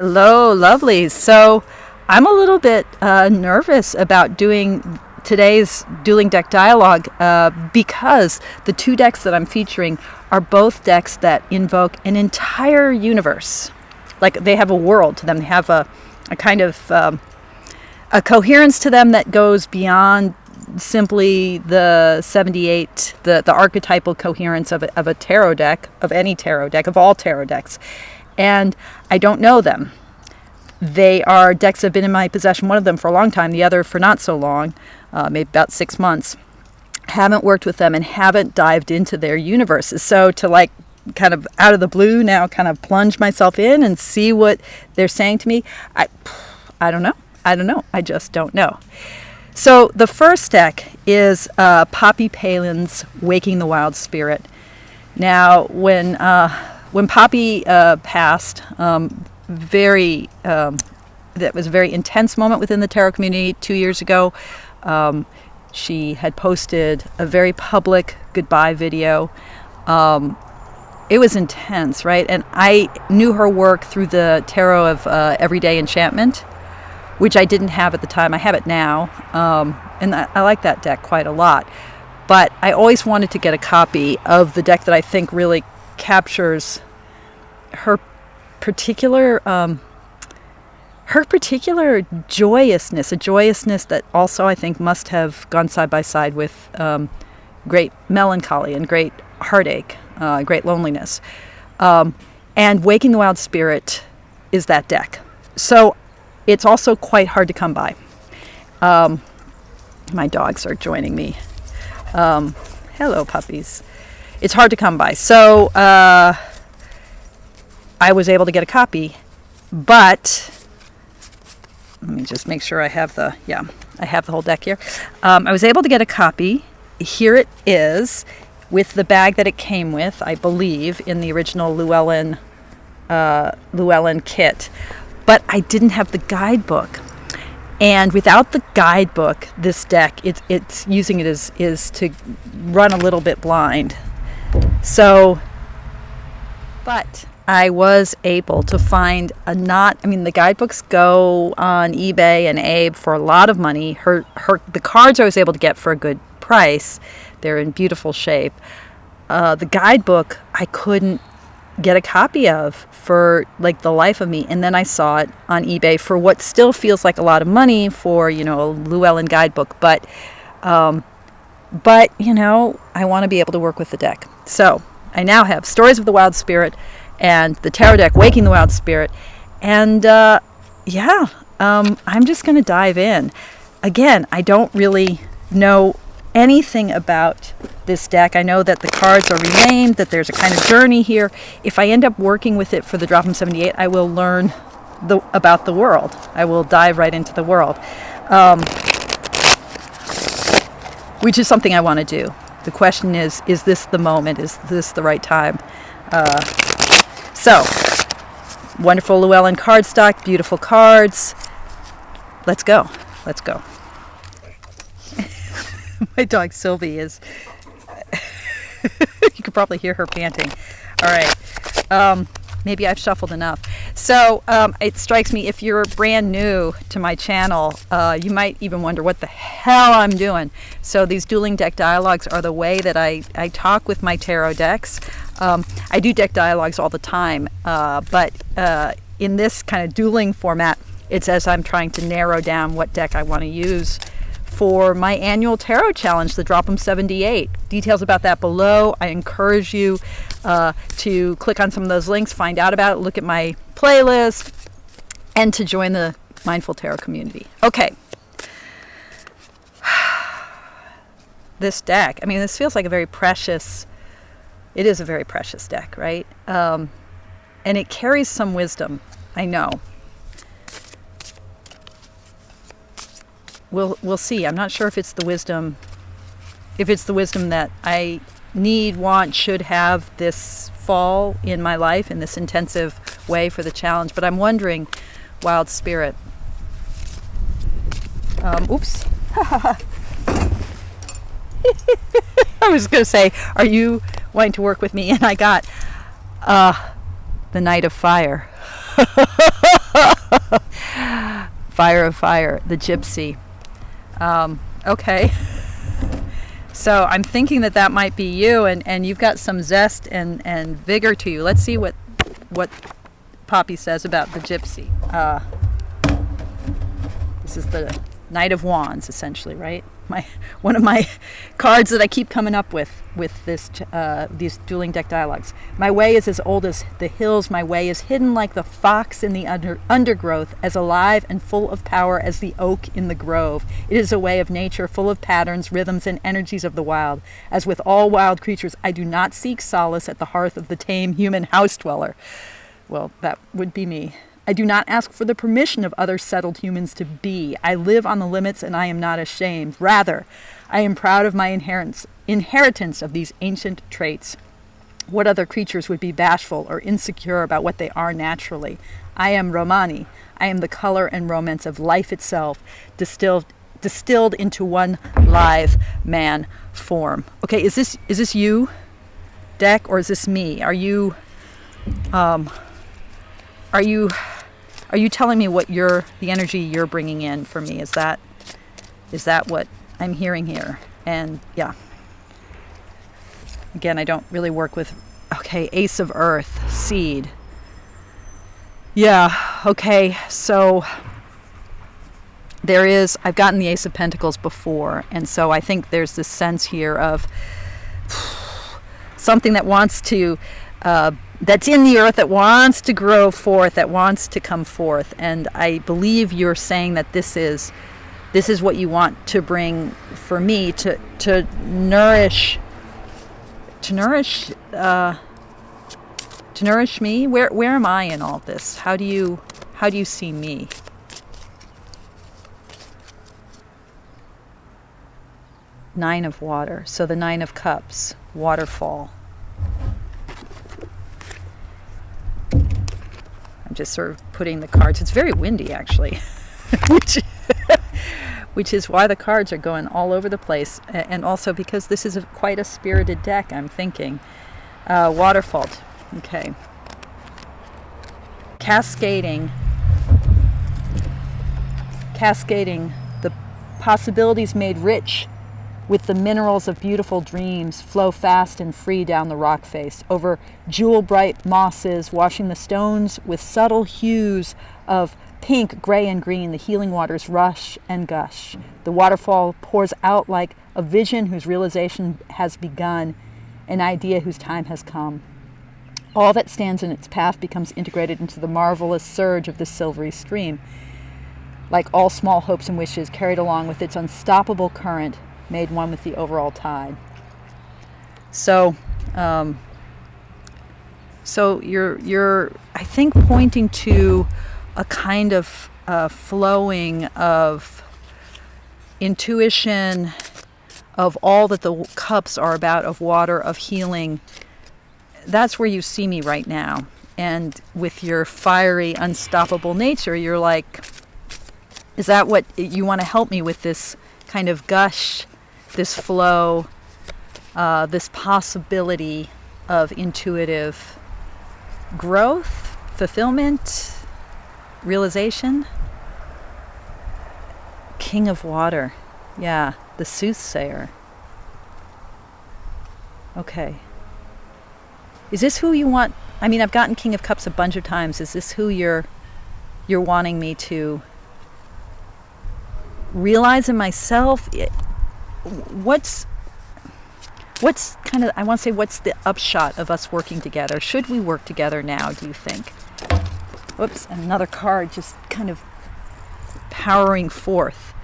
Hello, lovely. So I'm a little bit nervous about doing today's dueling deck dialogue because the two decks that I'm featuring are both decks that invoke an entire universe. Like they have a world to them. They have a kind of a coherence to them that goes beyond simply the 78, the archetypal coherence of a tarot deck, of any tarot deck, of all tarot decks. And I don't know them. They are decks that have been in my possession, one of them for a long time, the other for not so long, maybe about 6 months. Haven't worked with them and haven't dived into their universes. So to like kind of out of the blue now kind of plunge myself in and see what they're saying to me, I don't know. I just don't know. So the first deck is Poppy Palin's Waking the Wild Spirit. Now, when Poppy passed, that was a very intense moment within the tarot community 2 years ago. She had posted a very public goodbye video. It was intense, right? And I knew her work through the tarot of Everyday Enchantment, which I didn't have at the time. I have it now, and I like that deck quite a lot. But I always wanted to get a copy of the deck that I think really captures her particular joyousness, a joyousness that also I think must have gone side by side with great melancholy and great heartache, great loneliness. And Waking the Wild Spirit is that deck. So it's also quite hard to come by. My dogs are joining me. Hello, puppies. It's hard to come by. So I was able to get a copy, but let me just make sure I have the whole deck here. I was able to get a copy. Here it is with the bag that it came with, I believe, in the original Llewellyn kit. But I didn't have the guidebook. And without the guidebook, this deck, it's using it is to run a little bit blind. So, but I was able to find the guidebooks go on eBay and Abe for a lot of money. The cards I was able to get for a good price. They're in beautiful shape. The guidebook I couldn't get a copy of for like the life of me, and then I saw it on eBay for what still feels like a lot of money for a Llewellyn guidebook, but I want to be able to work with the deck. So I now have Stories of the Wild Spirit and the tarot deck Waking the Wild Spirit, and I'm just going to dive in. Again, I don't really know anything about this deck. I know that the cards are renamed, that there's a kind of journey here. If I end up working with it for the Drop 'em 78, I will learn about the world. I will dive right into the world, which is something I want to do. The question is this the moment? Is this the right time? So, wonderful Llewellyn cardstock, beautiful cards. Let's go. My dog Sylvie is, you could probably hear her panting. All right, maybe I've shuffled enough. So it strikes me, if you're brand new to my channel, you might even wonder what the hell I'm doing. So these dueling deck dialogues are the way that I talk with my tarot decks. I do deck dialogues all the time, but in this kind of dueling format, it's as I'm trying to narrow down what deck I want to use for my annual tarot challenge, the Drop 'em 78. Details about that below. I encourage you to click on some of those links, find out about it, look at my playlist, and to join the Mindful Tarot community. Okay. This deck, this feels like it is a very precious deck, right? And it carries some wisdom, I know. We'll see. I'm not sure if it's the wisdom that I need, want, should have this fall in my life in this intensive way for the challenge. But I'm wondering, Wild Spirit. Oops. I was going to say, are you wanting to work with me? And I got the Knight of Fire. Fire of fire, the gypsy. Okay. So I'm thinking that might be you, and you've got some zest and vigor to you. Let's see what Poppy says about the gypsy. This is the Knight of Wands, essentially, right? One of my cards that I keep coming up with these dueling deck dialogues. My way is as old as the hills. My way is hidden like the fox in the undergrowth, as alive and full of power as the oak in the grove. It is a way of nature, full of patterns, rhythms, and energies of the wild. As with all wild creatures, I do not seek solace at the hearth of the tame human house dweller. Well, that would be me. I do not ask for the permission of other settled humans to be. I live on the limits, and I am not ashamed. Rather, I am proud of my inheritance of these ancient traits. What other creatures would be bashful or insecure about what they are naturally? I am Romani. I am the color and romance of life itself, distilled into one live man form. Okay, is this you, deck, or is this me? Are you telling me what the energy you're bringing in for me? Is that what I'm hearing here? And yeah. Again, I don't really work with, Ace of Earth, Seed. Yeah, okay, so I've gotten the Ace of Pentacles before, and so I think there's this sense here of something that wants to, that's in the earth, that wants to grow forth, that wants to come forth. And I believe you're saying that this is what you want to bring for me to nourish me. Where am I in all this? How do you see me? Nine of Water. So the Nine of Cups, waterfall. I'm just sort of putting the cards. It's very windy, actually, which is why the cards are going all over the place, and also because this is quite a spirited deck, I'm thinking. Waterfall. Okay. Cascading, the possibilities made rich with the minerals of beautiful dreams flow fast and free down the rock face, over jewel-bright mosses, washing the stones with subtle hues of pink, gray, and green. The healing waters rush and gush. The waterfall pours out like a vision whose realization has begun, an idea whose time has come. All that stands in its path becomes integrated into the marvelous surge of the silvery stream. Like all small hopes and wishes, carried along with its unstoppable current, made one with the overall tide. So you're I think pointing to a kind of flowing of intuition, of all that the cups are about, of water, of healing. That's where you see me right now. And with your fiery, unstoppable nature, you're like, is that what you want to help me with, this kind of gush, this flow, this possibility of intuitive growth, fulfillment, realization? King of Water. Yeah, the soothsayer. Okay. Is this who you want? I mean, I've gotten King of Cups a bunch of times. Is this who you're wanting me to realize in myself? What's kind of, I want to say, what's the upshot of us working together? Should we work together now, do you think? Whoops, another card just kind of powering forth.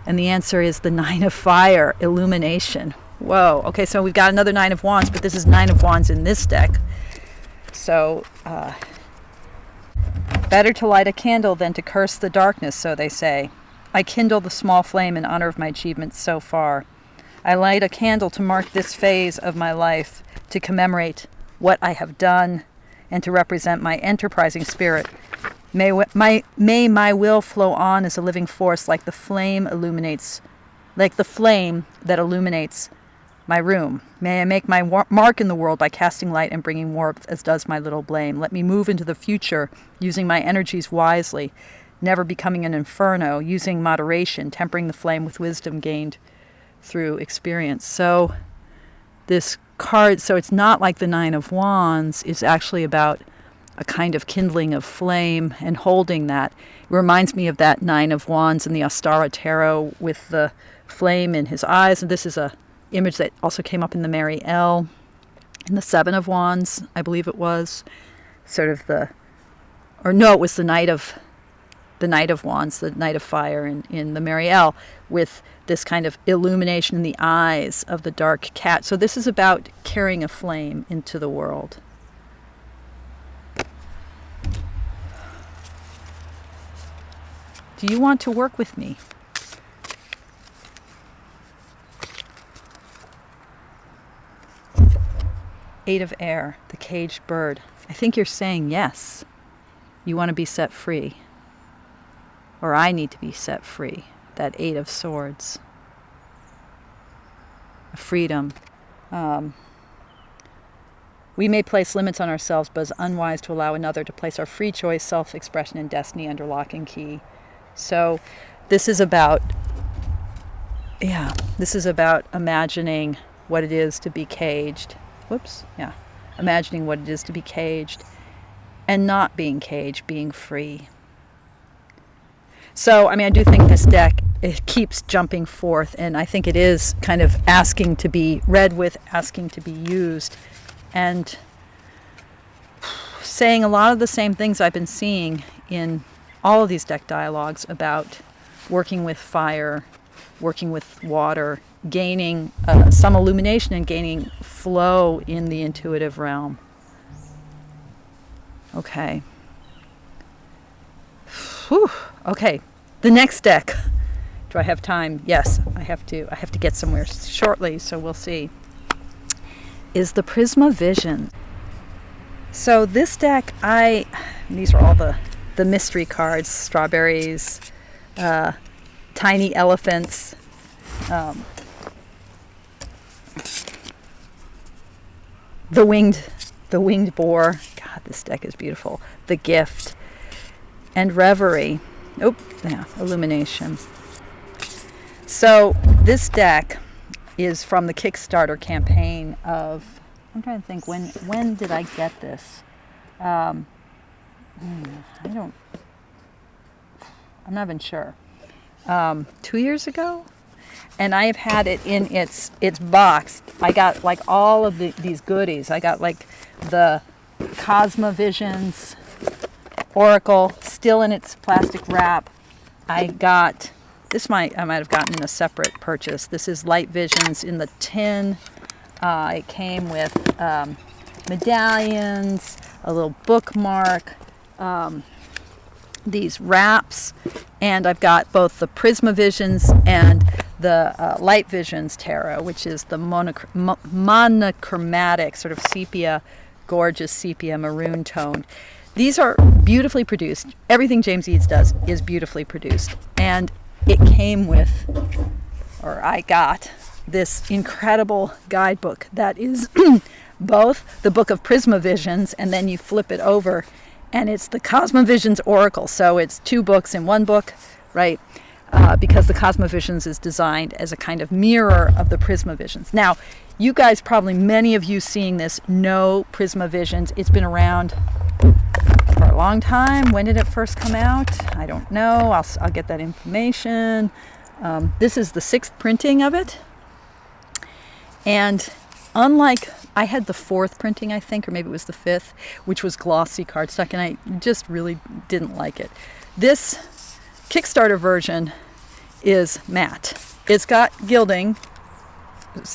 And the answer is the Nine of Fire, illumination. Whoa, okay, so we've got another Nine of Wands, but this is Nine of Wands in this deck. So, better to light a candle than to curse the darkness, so they say. I kindle the small flame in honor of my achievements so far. I light a candle to mark this phase of my life, to commemorate what I have done, and to represent my enterprising spirit. May my will flow on as a living force, like the flame that illuminates my room. May I make my mark in the world by casting light and bringing warmth, as does my little blame. Let me move into the future, using my energies wisely, never becoming an inferno, using moderation, tempering the flame with wisdom gained through experience. So this card, so it's not like the Nine of Wands, it's actually about a kind of kindling of flame and holding that. It reminds me of that Nine of Wands in the Ostara Tarot with the flame in his eyes. And this is a image that also came up in the Mary L. in the Seven of Wands, I believe it was. Sort of it was the Knight of Wands, the Knight of Fire in the Mary L, with this kind of illumination in the eyes of the dark cat. So this is about carrying a flame into the world. Do you want to work with me? Eight of Air, the caged bird. I think you're saying yes. You want to be set free. Or I need to be set free. That Eight of Swords. Freedom. We may place limits on ourselves, but it's unwise to allow another to place our free choice, self-expression, and destiny under lock and key. So this is about imagining what it is to be caged. Imagining what it is to be caged and not being caged, being free. So, I do think this deck, it keeps jumping forth, and I think it is kind of asking to be read with, asking to be used, and saying a lot of the same things I've been seeing in all of these deck dialogues about working with fire, working with water, gaining some illumination and gaining flow in the intuitive realm. Okay. Whew. Okay. The next deck. Do I have time? Yes, I have to get somewhere shortly, so we'll see. Is the Prisma Vision. So this deck, these are all the mystery cards, strawberries, tiny elephants, the winged boar. God, this deck is beautiful. The Gift and Reverie. Illumination. So this deck is from the Kickstarter campaign of, I'm trying to think, when did I get this? I'm not even sure. 2 years ago? And I have had it in its box. I got like all of these goodies. I got like the Prisma Visions Oracle still in its plastic wrap. I got this. I might have gotten in a separate purchase. This is Light Visions in the tin. It came with medallions, a little bookmark, these wraps, and I've got both the Prisma Visions and the Light Visions Tarot, which is the monochromatic sort of sepia, gorgeous sepia maroon tone. These are beautifully produced. Everything James Eads does is beautifully produced. And it came with, or I got, this incredible guidebook that is both the book of Prisma Visions, and then you flip it over, and it's the Prisma Visions Oracle. So it's two books in one book, right? Because the Prisma Visions is designed as a kind of mirror of the Prisma Visions. Now, you guys, probably many of you seeing this, know Prisma Visions. It's been around for a long time. When did it first come out? I don't know. I'll get that information. This is the 6th printing of it. And unlike, I had the 4th printing, I think, or maybe it was the 5th, which was glossy cardstock, and I just really didn't like it. This Kickstarter version is matte. It's got gilding.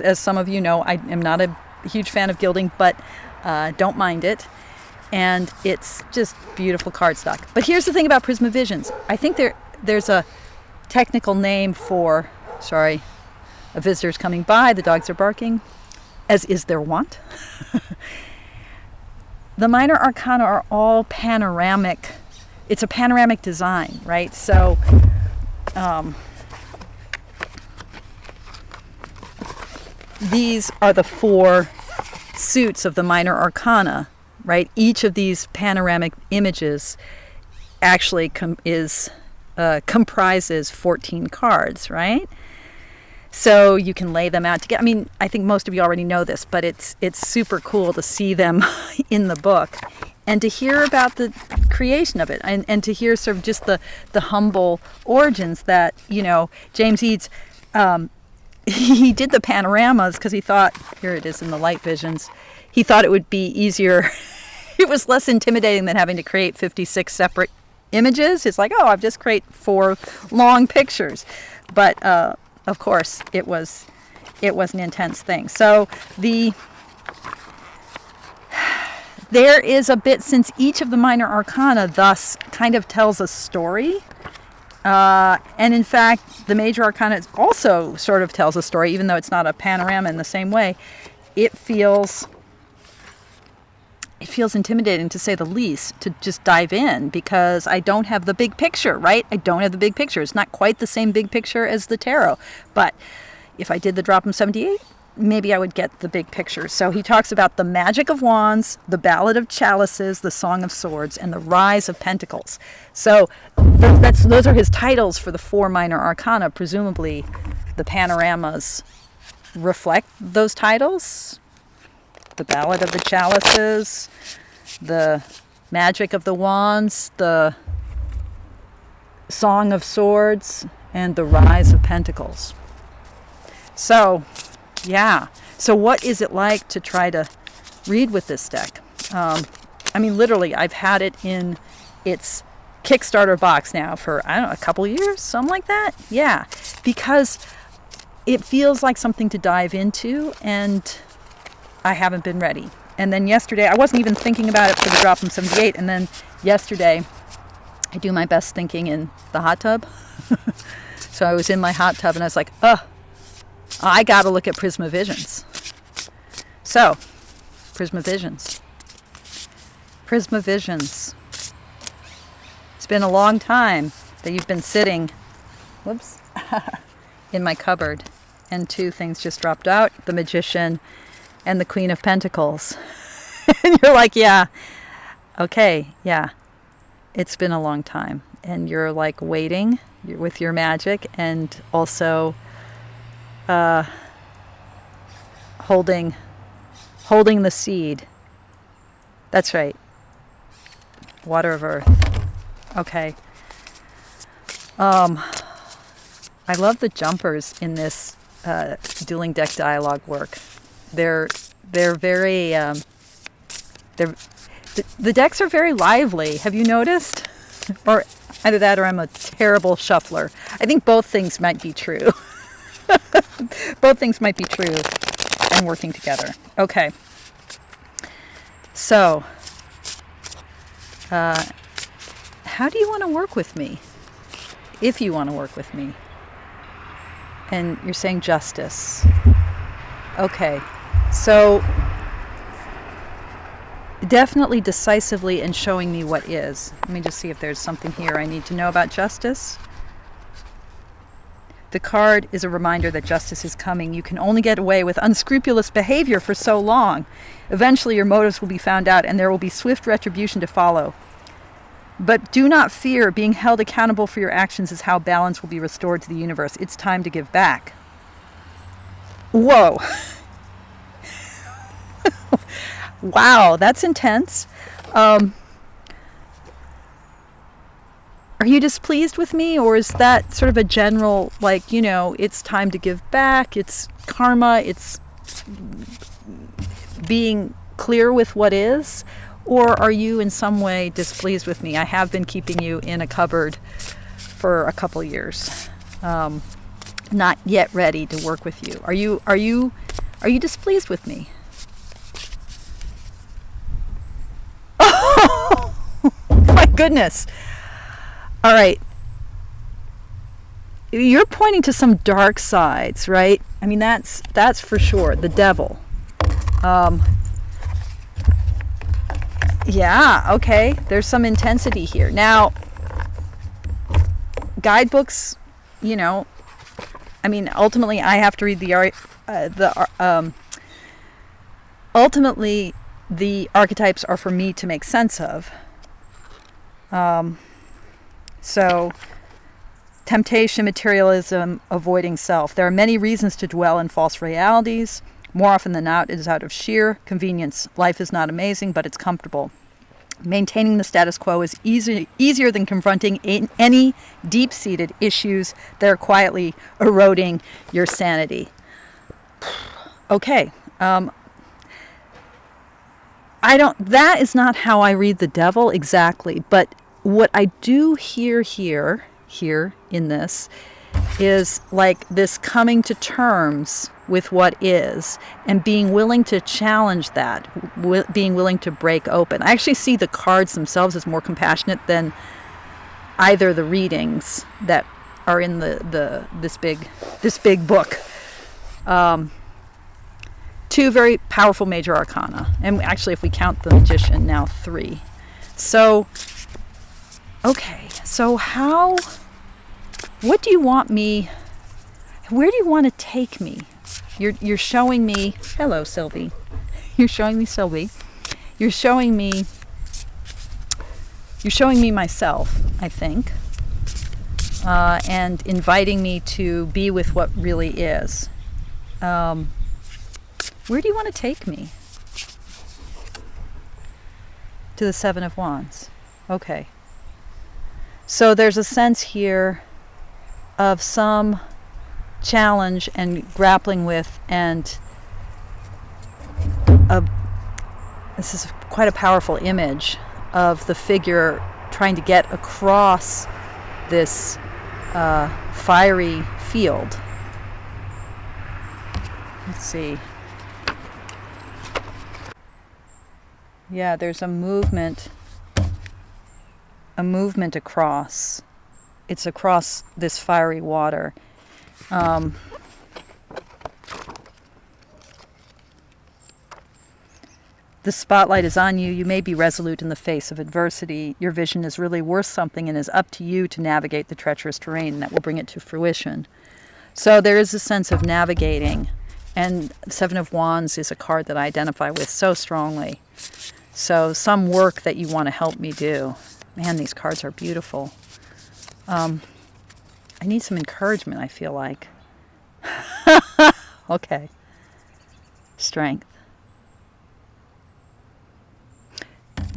As some of you know, I am not a huge fan of gilding, but don't mind it. And it's just beautiful cardstock. But here's the thing about Prisma Visions. I think there's a technical name for, sorry, a visitor's coming by, the dogs are barking, as is their wont. The minor arcana are all panoramic. It's a panoramic design, right? So these are the 4 suits of the minor arcana, right? Each of these panoramic images actually comprises 14 cards, right? So you can lay them out together. I mean, I think most of you already know this, but it's super cool to see them in the book and to hear about the creation of it, and to hear sort of just the humble origins that, James Eads, he did the panoramas because he thought, here it is in the light visions, he thought it would be easier. It was less intimidating than having to create 56 separate images. It's like, oh, I've just created 4 long pictures. But of course, it was an intense thing. So there is a bit, since each of the minor arcana thus kind of tells a story. And in fact, the major arcana also sort of tells a story, even though it's not a panorama in the same way. It feels intimidating, to say the least, to just dive in, because I don't have the big picture, right? I don't have the big picture. It's not quite the same big picture as the tarot. But if I did the Drop 'em 78, maybe I would get the big picture. So he talks about the magic of wands, the ballad of chalices, the song of swords, and the rise of pentacles. So those are his titles for the 4 minor arcana. Presumably the panoramas reflect those titles. The ballad of the chalices, the magic of the wands, the song of swords, and the rise of pentacles. So, yeah. So what is it like to try to read with this deck? I mean, literally, I've had it in its Kickstarter box now for, I don't know, a couple years, something like that. Yeah, because it feels like something to dive into, and I haven't been ready. And then yesterday, I wasn't even thinking about it for the Drop 'em 78, and then yesterday, I do my best thinking in the hot tub. So I was in my hot tub, and I was like, I got to look at Prisma Visions. So, Prisma Visions. Prisma Visions. It's been a long time that you've been sitting, in my cupboard, and 2 things just dropped out, the Magician and the Queen of Pentacles. And you're like, yeah, okay, yeah, it's been a long time. And you're like waiting with your magic, and also holding the seed. That's right. Water of Earth. Okay. I love the jumpers in this dueling deck dialogue work. They're very the decks are very lively. Have you noticed? Or either that, or I'm a terrible shuffler. I think both things might be true. Both things might be true and working together. Okay. So, how do you want to work with me? If you want to work with me. And you're saying justice. Okay. So, definitely decisively and showing me what is. Let me just see if there's something here I need to know about justice. The card is a reminder that justice is coming. You can only get away with unscrupulous behavior for so long. Eventually your motives will be found out, and there will be swift retribution to follow. But do not fear. Being held accountable for your actions is how balance will be restored to the universe. It's time to give back. Whoa. Wow, that's intense. Are you displeased with me, or is that sort of a general, like, it's time to give back, it's karma, it's being clear with what is? Or are you in some way displeased with me? I have been keeping you in a cupboard for a couple years, not yet ready to work with you. Are you displeased with me? Oh my goodness. All right. You're pointing to some dark sides, right? I mean, that's for sure. The devil. Yeah, okay. There's some intensity here. Now, guidebooks, I mean, ultimately I have to read ultimately the archetypes are for me to make sense of. So, temptation, materialism, avoiding self. There are many reasons to dwell in false realities. More often than not, it is out of sheer convenience. Life is not amazing, but it's comfortable. Maintaining the status quo is easier than confronting any deep-seated issues that are quietly eroding your sanity. Okay. That is not how I read the devil exactly, but what I do hear here in this is like this coming to terms with what is and being willing to challenge that, being willing to break open. I actually see the cards themselves as more compassionate than either the readings that are in this big book. Two very powerful major arcana, and actually if we count the magician, now 3. So okay, so what do you want me, where do you want to take me? You're showing me, hello Sylvie, you're showing me Sylvie, you're showing me myself, I think, and inviting me to be with what really is. Where do you want to take me? To the 7 of Wands. Okay. So there's a sense here of some challenge and grappling with, and this is quite a powerful image of the figure trying to get across this fiery field. Let's see. Yeah, there's a movement across. It's across this fiery water. The spotlight is on you. You may be resolute in the face of adversity. Your vision is really worth something and is up to you to navigate the treacherous terrain that will bring it to fruition. So there is a sense of navigating, and 7 of Wands is a card that I identify with so strongly. So some work that you want to help me do. Man, these cards are beautiful. I need some encouragement, I feel like. Okay. Strength.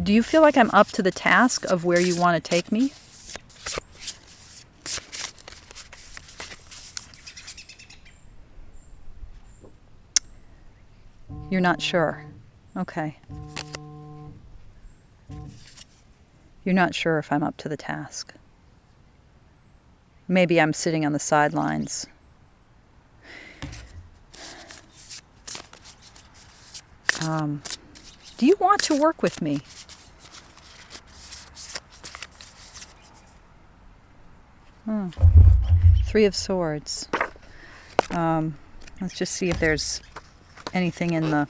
Do you feel like I'm up to the task of where you want to take me? You're not sure. Okay. You're not sure if I'm up to the task. Maybe I'm sitting on the sidelines. Do you want to work with me? Three of Swords. Let's just see if there's anything in the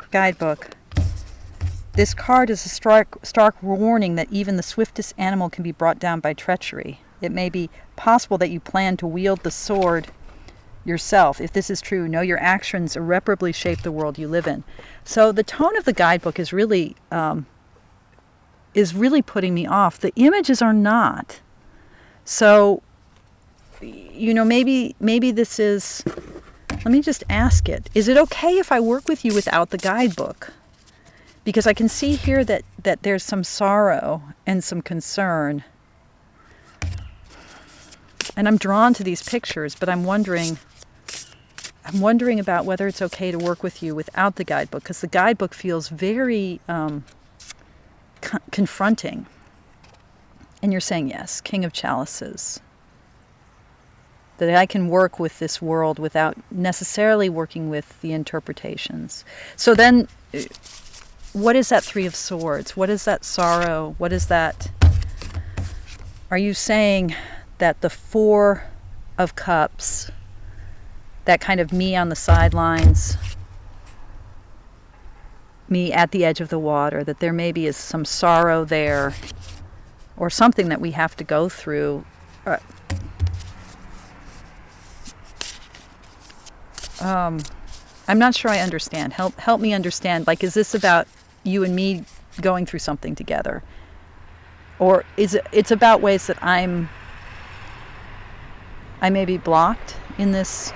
guidebook. This card is a stark warning that even the swiftest animal can be brought down by treachery. It may be possible that you plan to wield the sword yourself. If this is true, know your actions irreparably shape the world you live in. So the tone of the guidebook is really putting me off. The images are not. So, maybe this is. Let me just ask it. Is it okay if I work with you without the guidebook? Because I can see here that there's some sorrow and some concern. And I'm drawn to these pictures, but I'm wondering about whether it's okay to work with you without the guidebook, because the guidebook feels very confronting. And you're saying, yes, King of Chalices. That I can work with this world without necessarily working with the interpretations. So then, what is that Three of Swords? What is that sorrow? What is that? Are you saying that the Four of Cups, that kind of me on the sidelines, me at the edge of the water, that there maybe is some sorrow there, or something that we have to go through? I'm not sure I understand. Help me understand. Like, is this about you and me going through something together? Or is it's about ways that I may be blocked in this.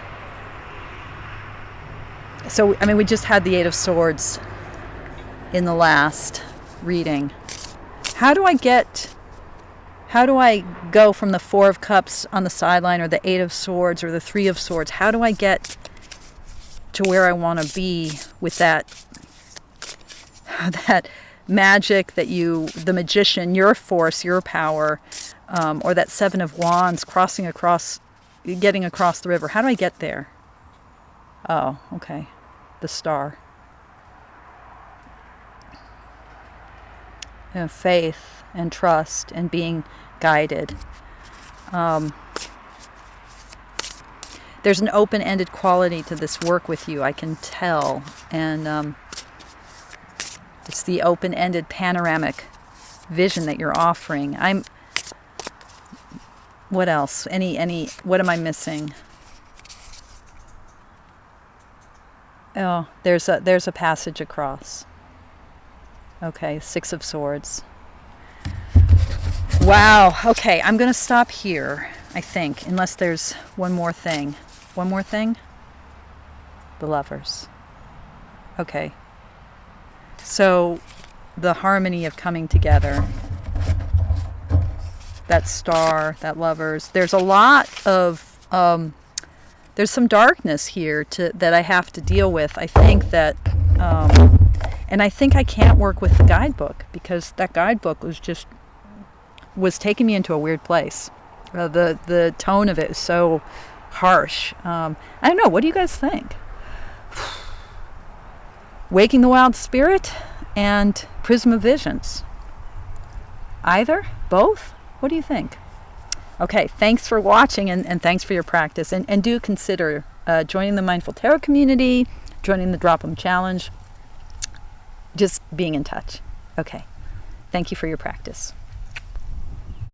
So, I mean, we just had the Eight of Swords in the last reading. How do I go from the Four of Cups on the sideline, or the Eight of Swords, or the Three of Swords? How do I get to where I want to be with that magic that the magician, your force, your power, or that Seven of Wands getting across the river? How do I get there? Oh, okay. The Star. Faith and trust and being guided. There's an open-ended quality to this work with you, I can tell. And it's the open-ended panoramic vision that you're offering. What else? What am I missing? Oh, there's a passage across. Okay, Six of Swords. Wow. Okay, I'm going to stop here, I think, unless there's one more thing. One more thing? The Lovers. Okay. So, the harmony of coming together. That Star, that Lovers. There's a lot of there's some darkness here that I have to deal with. I think that, and I think I can't work with the guidebook, because that guidebook was taking me into a weird place. The tone of it is so harsh. I don't know. What do you guys think? Waking the Wild Spirit and Prisma Visions. Either? Both? What do you think? Okay, thanks for watching, and thanks for your practice. And do consider joining the Mindful Tarot community, joining the Drop 'em Challenge, just being in touch. Okay, thank you for your practice.